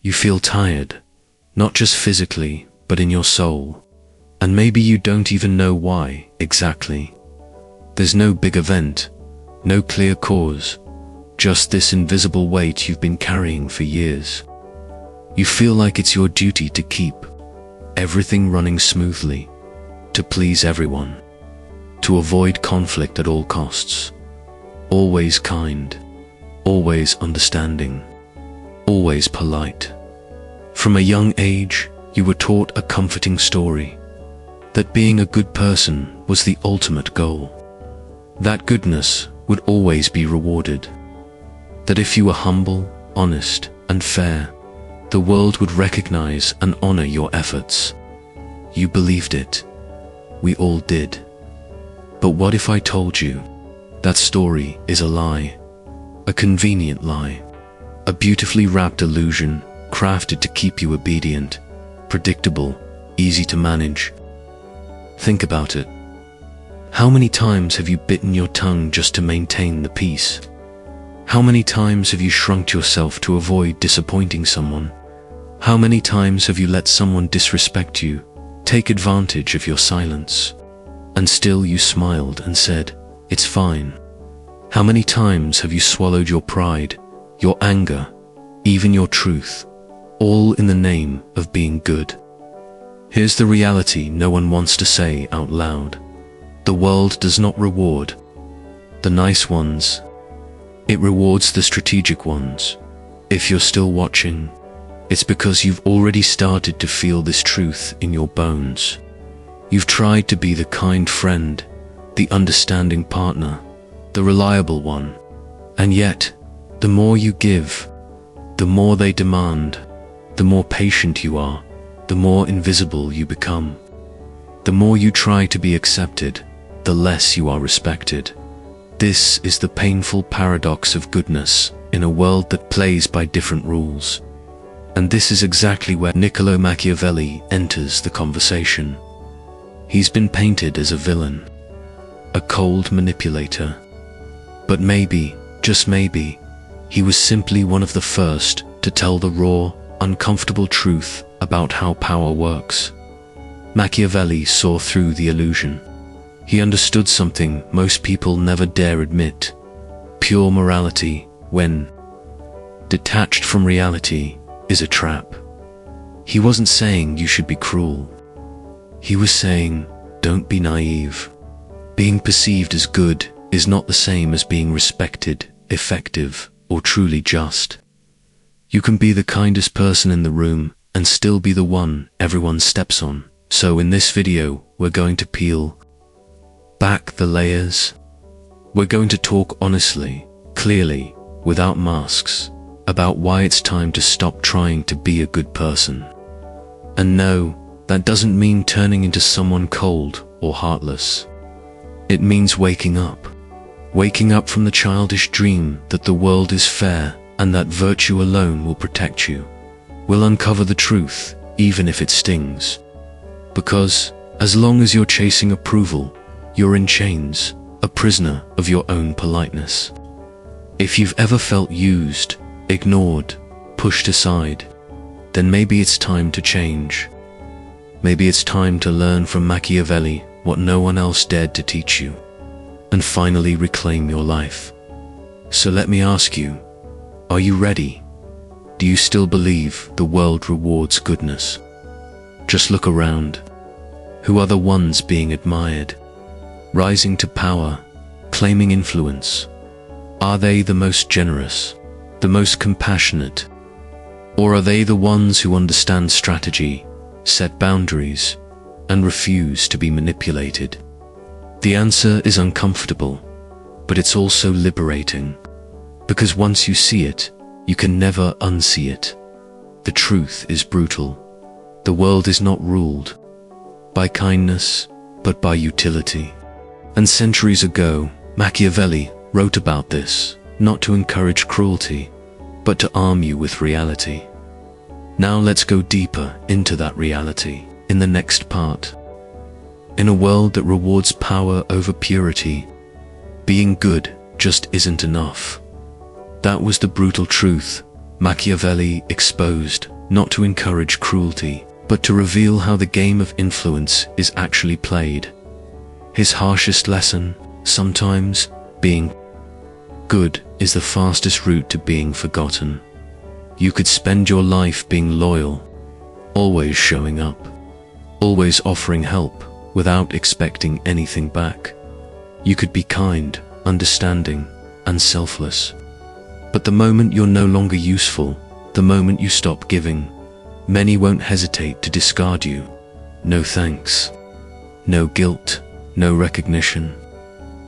You feel tired, not just physically, but in your soul. And maybe you don't even know why exactly. There's no big event, no clear cause, just this invisible weight you've been carrying for years. You feel like it's your duty to keep everything running smoothly, to please everyone, to avoid conflict at all costs. Always kind, always understanding, always polite. From a young age, you were taught a comforting story, that being a good person was the ultimate goal. That goodness would always be rewarded. That if you were humble, honest, and fair, the world would recognize and honor your efforts. You believed it. We all did. But what if I told you that story is a lie? A convenient lie. A beautifully wrapped illusion crafted to keep you obedient, predictable, easy to manage. Think about it. How many times have you bitten your tongue just to maintain the peace? How many times have you shrunk yourself to avoid disappointing someone? How many times have you let someone disrespect you, take advantage of your silence? And still you smiled and said, "It's fine." How many times have you swallowed your pride, your anger, even your truth, all in the name of being good? Here's the reality no one wants to say out loud. The world does not reward the nice ones. It rewards the strategic ones. If you're still watching, it's because you've already started to feel this truth in your bones. You've tried to be the kind friend, the understanding partner, the reliable one. And yet, the more you give, the more they demand. The more patient you are, the more invisible you become. The more you try to be accepted, the less you are respected. This is the painful paradox of goodness in a world that plays by different rules. And this is exactly where Niccolò Machiavelli enters the conversation. He's been painted as a villain, a cold manipulator. But maybe, just maybe, he was simply one of the first to tell the raw, uncomfortable truth about how power works. Machiavelli saw through the illusion. He understood something most people never dare admit. Pure morality, when detached from reality, is a trap. He wasn't saying you should be cruel. He was saying, don't be naive. Being perceived as good is not the same as being respected, effective, or truly just. You can be the kindest person in the room and still be the one everyone steps on. So in this video, we're going to peel back the layers. We're going to talk honestly, clearly, without masks, about why it's time to stop trying to be a good person. And no, that doesn't mean turning into someone cold or heartless. It means waking up. Waking up from the childish dream that the world is fair and that virtue alone will protect you. We'll uncover the truth, even if it stings. Because, as long as you're chasing approval, you're in chains, a prisoner of your own politeness. If you've ever felt used, ignored, pushed aside, then maybe it's time to change. Maybe it's time to learn from Machiavelli what no one else dared to teach you, and finally reclaim your life. So let me ask you, are you ready? Do you still believe the world rewards goodness? Just look around. Who are the ones being admired, rising to power, claiming influence? Are they the most generous, the most compassionate? Or are they the ones who understand strategy, set boundaries, and refuse to be manipulated? The answer is uncomfortable, but it's also liberating. Because once you see it, you can never unsee it. The truth is brutal. The world is not ruled by kindness, but by utility. And centuries ago, Machiavelli wrote about this, not to encourage cruelty, but to arm you with reality. Now let's go deeper into that reality in the next part. In a world that rewards power over purity, being good just isn't enough. That was the brutal truth Machiavelli exposed, not to encourage cruelty, but to reveal how the game of influence is actually played. His harshest lesson, sometimes, being good is the fastest route to being forgotten. You could spend your life being loyal, always showing up, always offering help without expecting anything back. You could be kind, understanding, and selfless. But the moment you're no longer useful, the moment you stop giving, many won't hesitate to discard you. No thanks. No guilt. No recognition.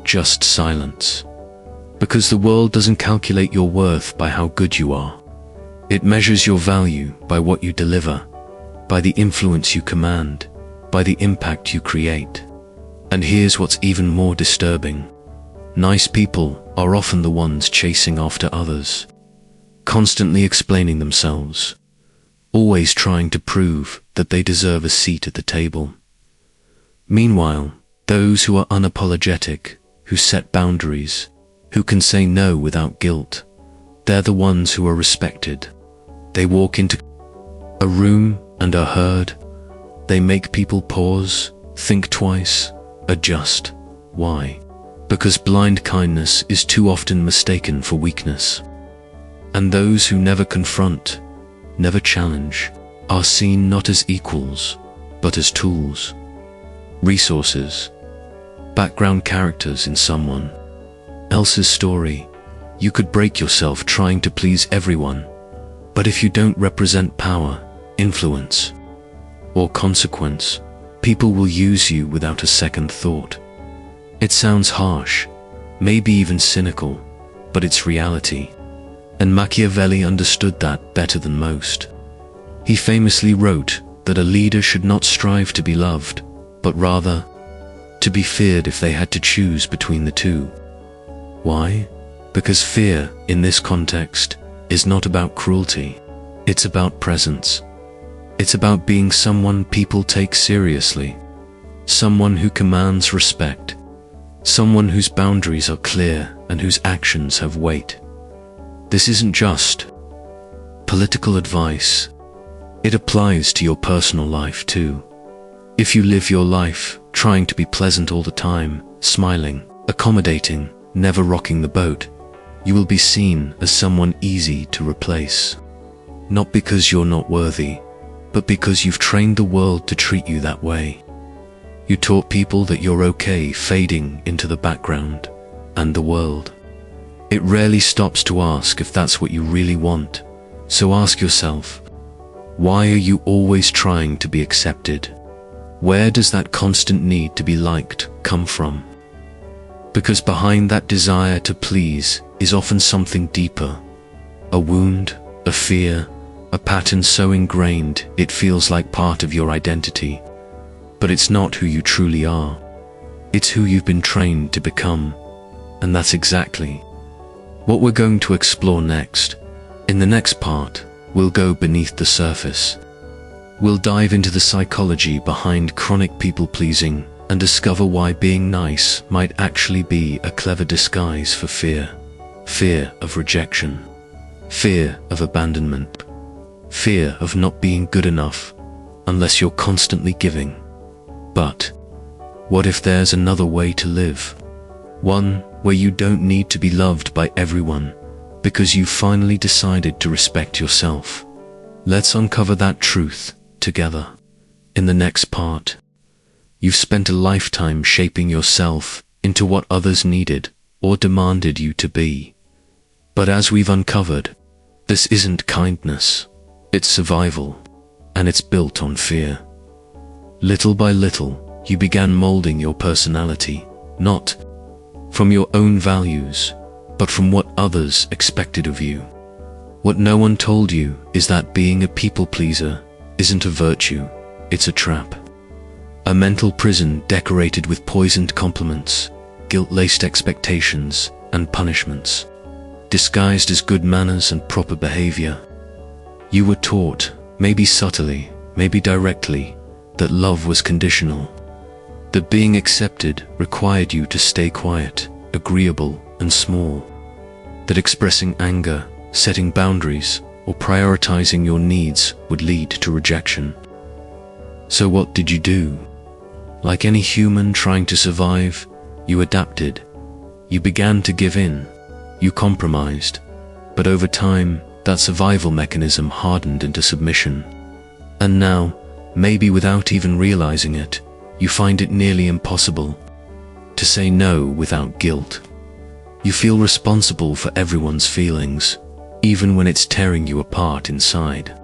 Just silence. Because the world doesn't calculate your worth by how good you are. It measures your value by what you deliver, by the influence you command, by the impact you create. And here's what's even more disturbing. Nice people are often the ones chasing after others, constantly explaining themselves, always trying to prove that they deserve a seat at the table. Meanwhile, those who are unapologetic, who set boundaries, who can say no without guilt, they're the ones who are respected. They walk into a room and are heard. They make people pause, think twice, adjust. Why? Because blind kindness is too often mistaken for weakness. And those who never confront, never challenge, are seen not as equals, but as tools, resources, background characters in someone else's story. You could break yourself trying to please everyone, but if you don't represent power, influence, or consequence, people will use you without a second thought. It sounds harsh, maybe even cynical, but it's reality. And Machiavelli understood that better than most. He famously wrote that a leader should not strive to be loved, but rather to be feared if they had to choose between the two. Why? Because fear, in this context, is not about cruelty. It's about presence. It's about being someone people take seriously, someone who commands respect, someone whose boundaries are clear and whose actions have weight. This isn't just political advice. It applies to your personal life too. If you live your life trying to be pleasant all the time, smiling, accommodating, never rocking the boat, you will be seen as someone easy to replace. Not because you're not worthy, but because you've trained the world to treat you that way. You taught people that you're okay fading into the background, and the world. It rarely stops to ask if that's what you really want. So ask yourself, why are you always trying to be accepted? Where does that constant need to be liked come from? Because behind that desire to please is often something deeper. A wound, a fear, a pattern so ingrained it feels like part of your identity. But it's not who you truly are. It's who you've been trained to become. And that's exactly what we're going to explore next. In the next part, we'll go beneath the surface. We'll dive into the psychology behind chronic people-pleasing and discover why being nice might actually be a clever disguise for fear. Fear of rejection. Fear of abandonment. Fear of not being good enough unless you're constantly giving. But what if there's another way to live? One where you don't need to be loved by everyone because you've finally decided to respect yourself. Let's uncover that truth together. In the next part, you've spent a lifetime shaping yourself into what others needed or demanded you to be. But as we've uncovered, this isn't kindness. It's survival, and it's built on fear. Little by little, you began molding your personality, not from your own values, but from what others expected of you. What no one told you is that being a people pleaser isn't a virtue, it's a trap. A mental prison decorated with poisoned compliments, guilt-laced expectations, and punishments, disguised as good manners and proper behavior. You were taught, maybe subtly, maybe directly, that love was conditional. That being accepted required you to stay quiet, agreeable, and small. That expressing anger, setting boundaries, or prioritizing your needs would lead to rejection. So what did you do? Like any human trying to survive, you adapted. You began to give in. You compromised. But over time, that survival mechanism hardened into submission. And now, maybe without even realizing it, you find it nearly impossible to say no without guilt. You feel responsible for everyone's feelings, even when it's tearing you apart inside.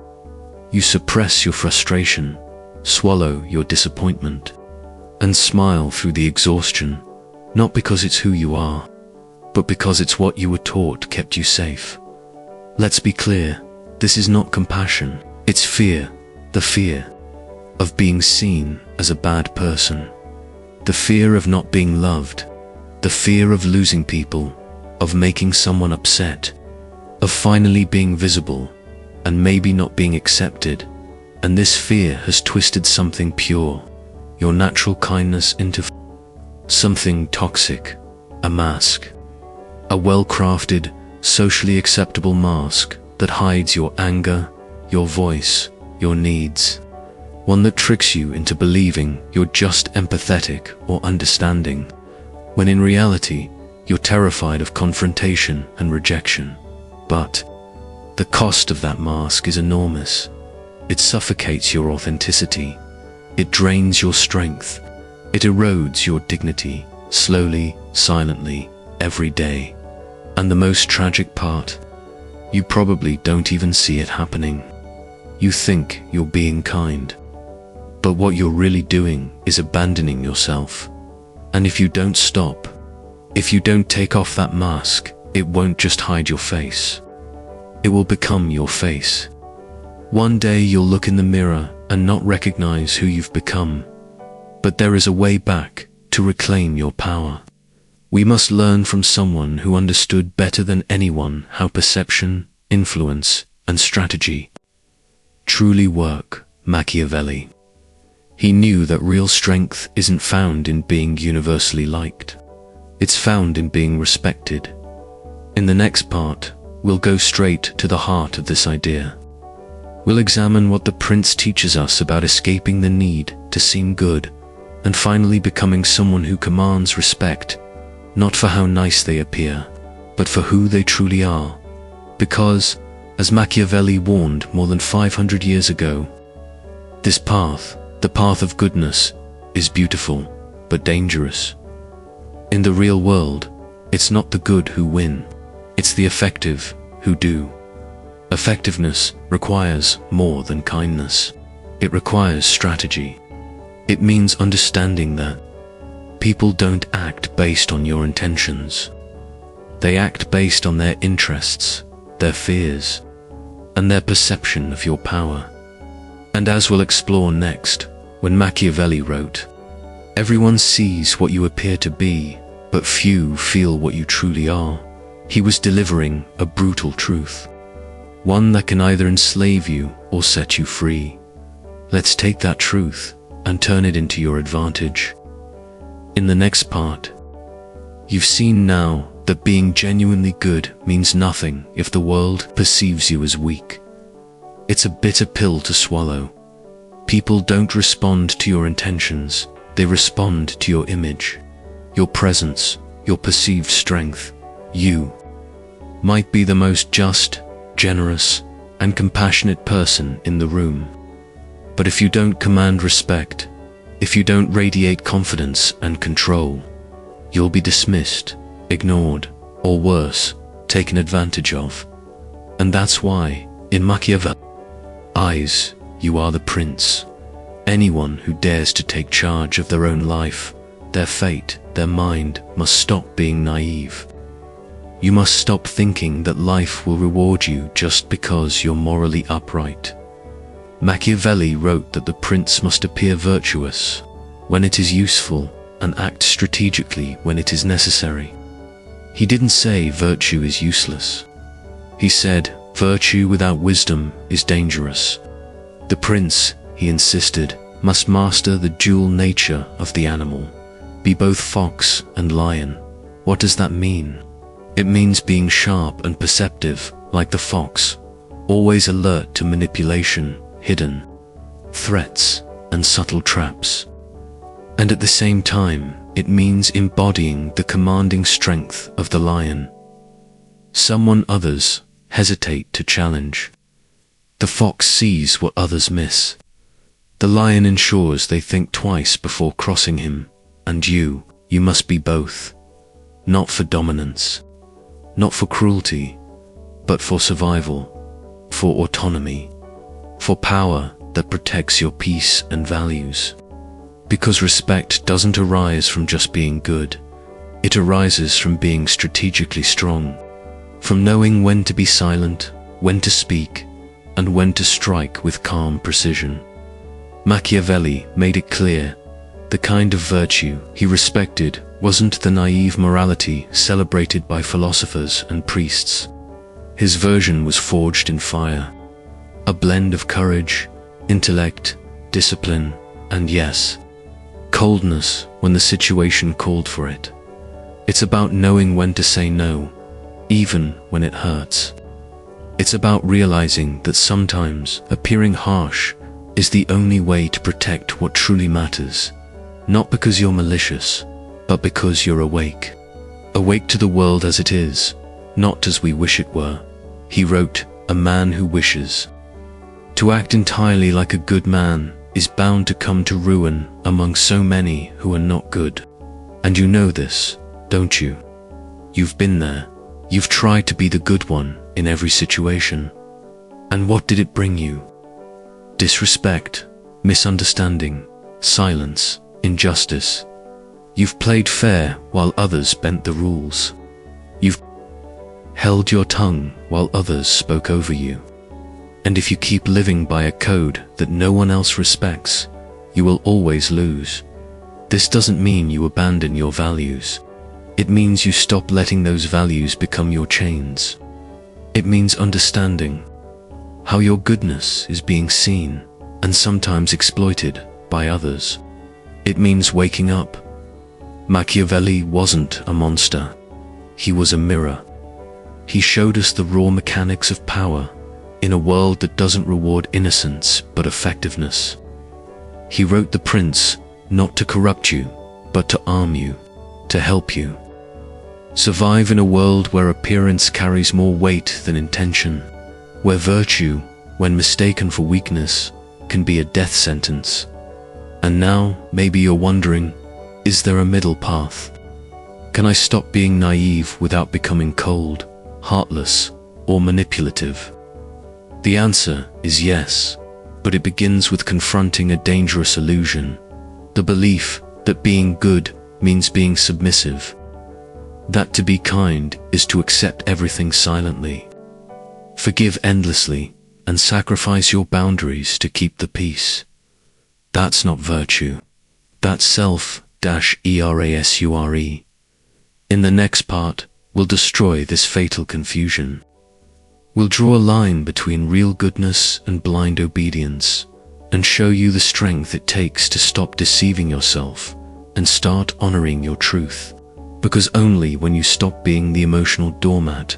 You suppress your frustration, swallow your disappointment, and smile through the exhaustion, not because it's who you are, but because it's what you were taught kept you safe. Let's be clear, this is not compassion, it's fear, the fear of being seen as a bad person, the fear of not being loved, the fear of losing people, of making someone upset, of finally being visible, and maybe not being accepted. And this fear has twisted something pure, your natural kindness, into something toxic, a mask. A well-crafted, socially acceptable mask that hides your anger, your voice, your needs. One that tricks you into believing you're just empathetic or understanding, when in reality, you're terrified of confrontation and rejection. But the cost of that mask is enormous. It suffocates your authenticity. It drains your strength. It erodes your dignity, slowly, silently, every day. And the most tragic part, you probably don't even see it happening. You think you're being kind, but what you're really doing is abandoning yourself. And if you don't stop, if you don't take off that mask, it won't just hide your face. It will become your face. One day you'll look in the mirror and not recognize who you've become. But there is a way back to reclaim your power. We must learn from someone who understood better than anyone how perception, influence, and strategy truly work. Machiavelli. He knew that real strength isn't found in being universally liked. It's found in being respected. In the next part, we'll go straight to the heart of this idea. We'll examine what the prince teaches us about escaping the need to seem good and finally becoming someone who commands respect, not for how nice they appear, but for who they truly are. Because, as Machiavelli warned more than 500 years ago, this path, the path of goodness, is beautiful, but dangerous. In the real world, it's not the good who win, it's the effective who do. Effectiveness requires more than kindness. It requires strategy. It means understanding that people don't act based on your intentions. They act based on their interests, their fears, and their perception of your power. And as we'll explore next, when Machiavelli wrote, "Everyone sees what you appear to be, but few feel what you truly are," he was delivering a brutal truth. One that can either enslave you or set you free. Let's take that truth and turn it into your advantage. In the next part, you've seen now that being genuinely good means nothing if the world perceives you as weak. It's a bitter pill to swallow. People don't respond to your intentions, they respond to your image, your presence, your perceived strength. You might be the most just, generous, and compassionate person in the room. But if you don't command respect, if you don't radiate confidence and control, you'll be dismissed, ignored, or worse, taken advantage of. And that's why, in Machiavelli's eyes, you are the prince. Anyone who dares to take charge of their own life, their fate, their mind, must stop being naive. You must stop thinking that life will reward you just because you're morally upright. Machiavelli wrote that the prince must appear virtuous when it is useful and act strategically when it is necessary. He didn't say virtue is useless. He said virtue without wisdom is dangerous. The prince, he insisted, must master the dual nature of the animal, be both fox and lion. What does that mean? It means being sharp and perceptive like the fox, always alert to manipulation, hidden threats, and subtle traps. And at the same time, it means embodying the commanding strength of the lion, someone others hesitate to challenge. The fox sees what others miss. The lion ensures they think twice before crossing him. And you must be both. Not for dominance, not for cruelty, but for survival, for autonomy, for power that protects your peace and values. Because respect doesn't arise from just being good. It arises from being strategically strong, from knowing when to be silent, when to speak, and when to strike with calm precision. Machiavelli made it clear, the kind of virtue he respected wasn't the naive morality celebrated by philosophers and priests. His version was forged in fire, a blend of courage, intellect, discipline, and yes, coldness when the situation called for it. It's about knowing when to say no, even when it hurts. It's about realizing that sometimes appearing harsh is the only way to protect what truly matters, not because you're malicious, but because you're awake. Awake to the world as it is, not as we wish it were. He wrote, "A man who wishes to act entirely like a good man is bound to come to ruin among so many who are not good." And you know this, don't you? You've been there. You've tried to be the good one in every situation. And what did it bring you? Disrespect, misunderstanding, silence, injustice. You've played fair while others bent the rules. You've held your tongue while others spoke over you. And if you keep living by a code that no one else respects, you will always lose. This doesn't mean you abandon your values. It means you stop letting those values become your chains. It means understanding how your goodness is being seen and sometimes exploited by others. It means waking up. Machiavelli wasn't a monster. He was a mirror. He showed us the raw mechanics of power in a world that doesn't reward innocence but effectiveness. He wrote The Prince not to corrupt you, but to arm you, to help you survive in a world where appearance carries more weight than intention, where virtue, when mistaken for weakness, can be a death sentence. And now, maybe you're wondering, is there a middle path? Can I stop being naive without becoming cold, heartless, or manipulative? The answer is yes, but it begins with confronting a dangerous illusion, the belief that being good means being submissive, that to be kind is to accept everything silently, forgive endlessly, and sacrifice your boundaries to keep the peace. That's not virtue. That's self-erasure. In the next part, we'll destroy this fatal confusion. We'll draw a line between real goodness and blind obedience, and show you the strength it takes to stop deceiving yourself and start honoring your truth. Because only when you stop being the emotional doormat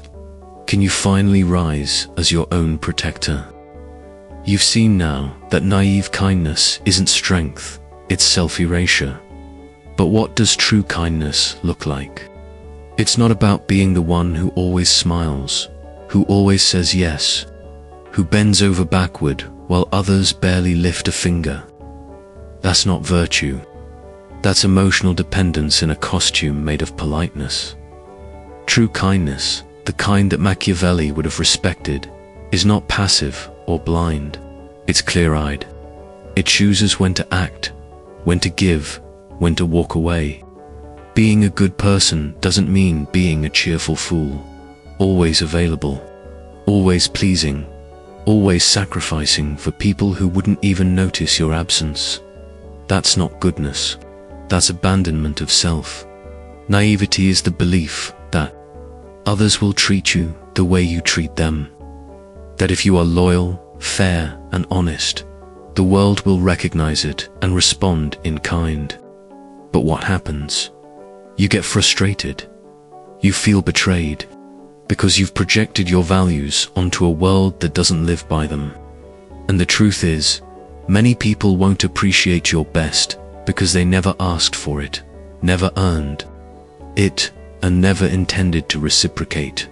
can you finally rise as your own protector. You've seen now that naive kindness isn't strength, it's self-erasure. But what does true kindness look like? It's not about being the one who always smiles, who always says yes, who bends over backward while others barely lift a finger. That's not virtue. That's emotional dependence in a costume made of politeness. True kindness, the kind that Machiavelli would have respected, is not passive or blind. It's clear-eyed. It chooses when to act, when to give, when to walk away. Being a good person doesn't mean being a cheerful fool, always available, always pleasing, always sacrificing for people who wouldn't even notice your absence. That's not goodness. That's abandonment of self. Naivety is the belief that others will treat you the way you treat them. That if you are loyal, fair, and honest, the world will recognize it and respond in kind. But what happens? You get frustrated. You feel betrayed. because you've projected your values onto a world that doesn't live by them. And the truth is, many people won't appreciate your best because they never asked for it, never earned it, and never intended to reciprocate.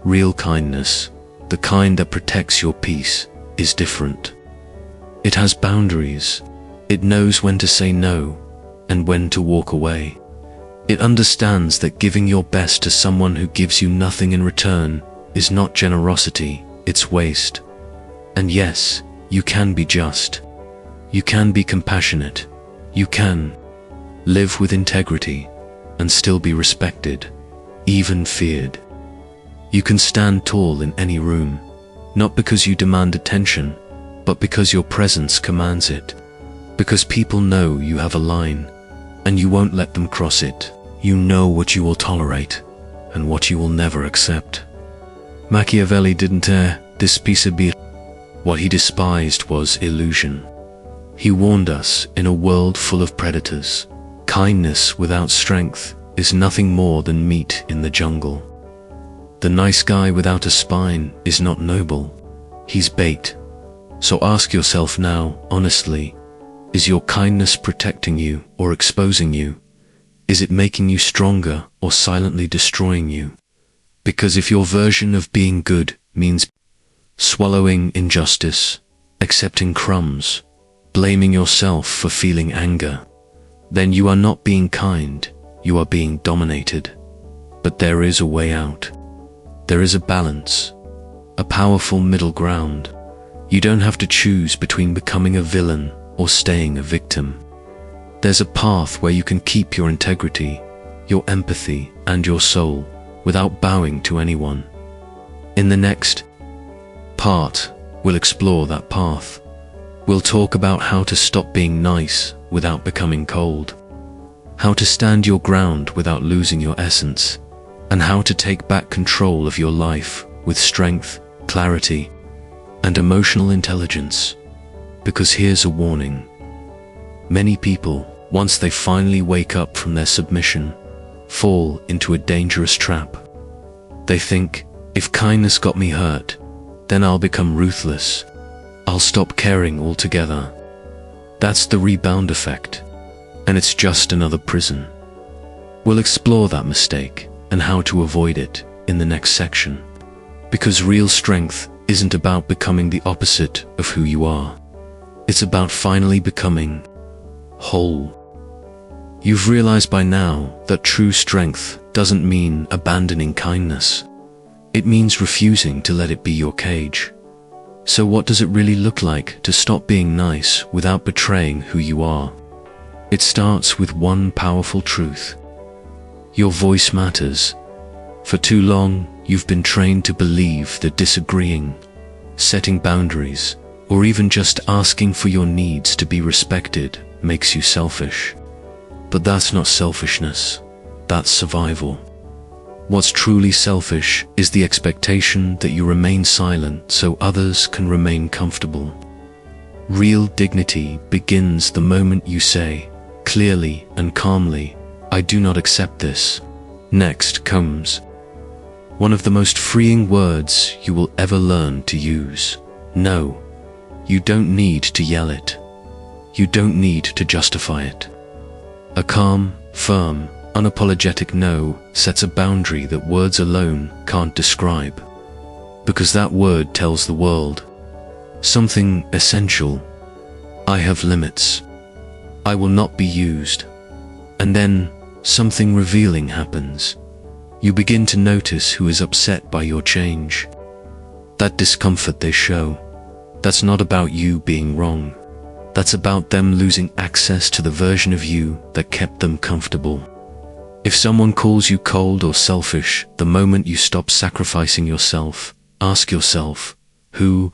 Real kindness, the kind that protects your peace, is different. It has boundaries. It knows when to say no and when to walk away. It understands that giving your best to someone who gives you nothing in return is not generosity, it's waste. And yes, you can be just. You can be compassionate. You can live with integrity and still be respected, even feared. You can stand tall in any room, not because you demand attention, but because your presence commands it. Because people know you have a line, and you won't let them cross it. You know what you will tolerate, and what you will never accept. Machiavelli didn't despicabile. What he despised was illusion. He warned us, in a world full of predators, kindness without strength is nothing more than meat in the jungle. The nice guy without a spine is not noble. He's bait. So ask yourself now, honestly, is your kindness protecting you or exposing you? Is it making you stronger or silently destroying you? Because if your version of being good means swallowing injustice, accepting crumbs, blaming yourself for feeling anger, then you are not being kind, you are being dominated. But there is a way out. There is a balance, a powerful middle ground. You don't have to choose between becoming a villain or staying a victim. There's a path where you can keep your integrity, your empathy, and your soul without bowing to anyone. In the next part, we'll explore that path. We'll talk about how to stop being nice without becoming cold, how to stand your ground without losing your essence, and how to take back control of your life with strength, clarity, and emotional intelligence. Because here's a warning. Many people, once they finally wake up from their submission, fall into a dangerous trap. They think, if kindness got me hurt, then I'll become ruthless. I'll stop caring altogether. That's the rebound effect, and it's just another prison. We'll explore that mistake and how to avoid it in the next section. Because real strength isn't about becoming the opposite of who you are. It's about finally becoming whole. You've realized by now that true strength doesn't mean abandoning kindness. It means refusing to let it be your cage. So what does it really look like to stop being nice without betraying who you are? It starts with one powerful truth. Your voice matters. For too long, you've been trained to believe that disagreeing, setting boundaries, or even just asking for your needs to be respected makes you selfish. But that's not selfishness. That's survival. What's truly selfish is the expectation that you remain silent so others can remain comfortable. Real dignity begins the moment you say, clearly and calmly, I do not accept this. Next comes one of the most freeing words you will ever learn to use. No. You don't need to yell it. You don't need to justify it. A calm, firm, unapologetic no sets a boundary that words alone can't describe. Because that word tells the world something essential. I have limits. I will not be used. And then something revealing happens. You begin to notice who is upset by your change. That discomfort they show, that's not about you being wrong. That's about them losing access to the version of you that kept them comfortable. If someone calls you cold or selfish the moment you stop sacrificing yourself, ask yourself, who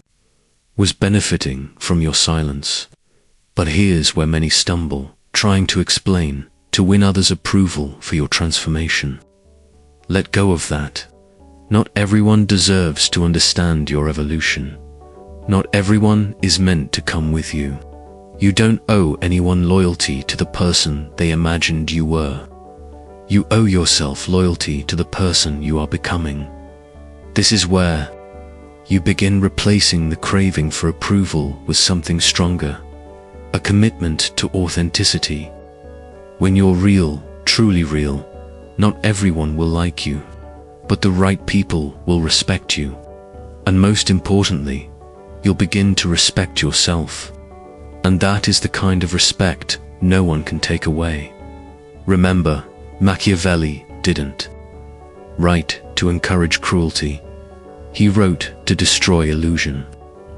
was benefiting from your silence? But here's where many stumble, trying to explain, to win others' approval for your transformation. Let go of that. Not everyone deserves to understand your evolution. Not everyone is meant to come with you. You don't owe anyone loyalty to the person they imagined you were. You owe yourself loyalty to the person you are becoming. This is where you begin replacing the craving for approval with something stronger, a commitment to authenticity. When you're real, truly real, not everyone will like you, but the right people will respect you. And most importantly, you'll begin to respect yourself. And that is the kind of respect no one can take away. Remember, Machiavelli didn't write to encourage cruelty. He wrote to destroy illusion.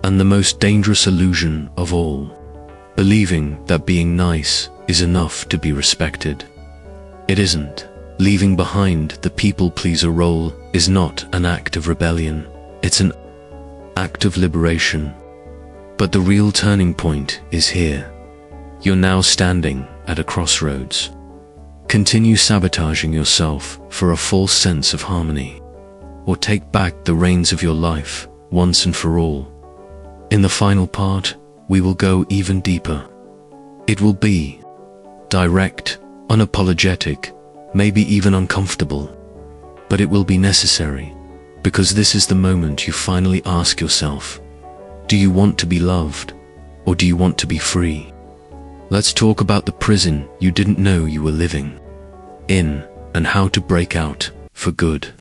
And the most dangerous illusion of all, believing that being nice is enough to be respected. It isn't. Leaving behind the people-pleaser role is not an act of rebellion. It's an act of liberation. But the real turning point is here. You're now standing at a crossroads. Continue sabotaging yourself for a false sense of harmony, or take back the reins of your life once and for all. In the final part, we will go even deeper. It will be direct, unapologetic, maybe even uncomfortable, but it will be necessary, because this is the moment you finally ask yourself, do you want to be loved, or do you want to be free? Let's talk about the prison you didn't know you were living in, and how to break out for good.